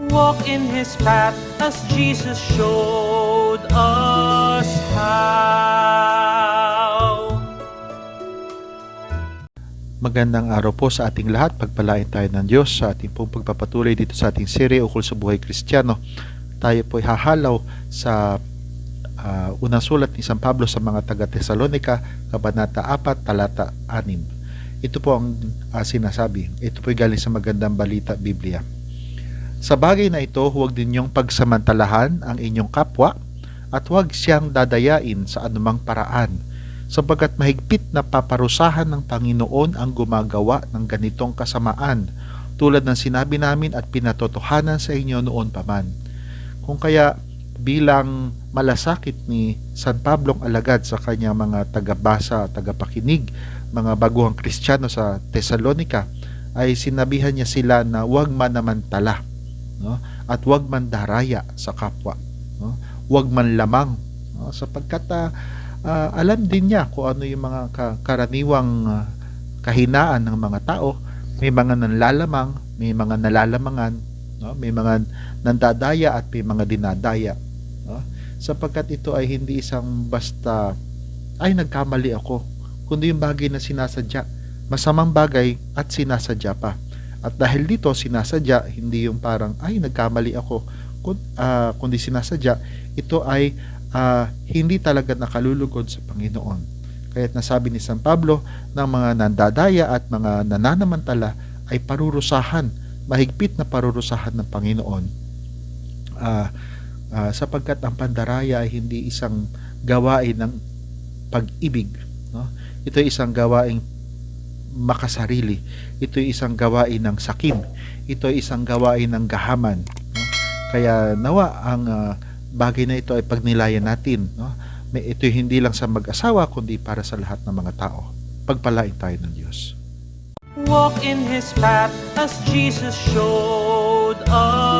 Walk in His path as Jesus showed us how. Magandang araw po sa ating lahat. Pagpalain tayo ng Diyos sa ating pong pagpapatuloy dito sa ating serye ukol sa buhay Kristiyano. Tayo po ay hahalaw sa unang sulat ni San Pablo sa mga taga-Tesalonika, Kabanata 4, Talata 6. Ito po ang sinasabi. Ito po ay galing sa Magandang Balita, Biblia. Sa bagay na ito, huwag ninyong pagsamantalahan ang inyong kapwa at huwag siyang dadayain sa anumang paraan, sapagkat mahigpit na paparusahan ng Panginoon ang gumagawa ng ganitong kasamaan, tulad ng sinabi namin at pinatotohanan sa inyo noon pa man. Kung kaya bilang malasakit ni San Pablong alagad sa kanyang mga tagabasa, tagapakinig, mga baguhang Kristiyano sa Tesalonika, ay sinabihan niya sila na huwag manamantala, no? At huwag mandaraya sa kapwa, no? Huwag manlamang, no? Sapagkat alam din niya kung ano yung mga karaniwang kahinaan ng mga tao. May mga nanlalamang, may mga nalalamangan, no? May mga nandadaya at may mga dinadaya, no? Sapagkat ito ay hindi isang basta ay nagkamali ako, kundi yung bagay na sinasadya, masamang bagay at sinasadya pa. At dahil dito sinasadya, hindi yung parang ay nagkamali ako, kundi sinasadya, ito ay hindi talaga nakalulugod sa Panginoon. Kaya't nasabi ni San Pablo ng mga nandadaya at mga nananamantala ay parurusahan, mahigpit na parurusahan ng Panginoon, sapagkat ang pandaraya ay hindi isang gawain ng pag-ibig, no? Ito ay isang gawaing makasarili, ito ay isang gawain ng sakim, ito ay isang gawain ng gahaman, no? Kaya nawa ang bagay na ito ay pagnilayan natin, no? Ito hindi lang sa mag-asawa kundi para sa lahat ng mga tao. Pagpalain tayo ng Diyos. Walk in His path as Jesus showed us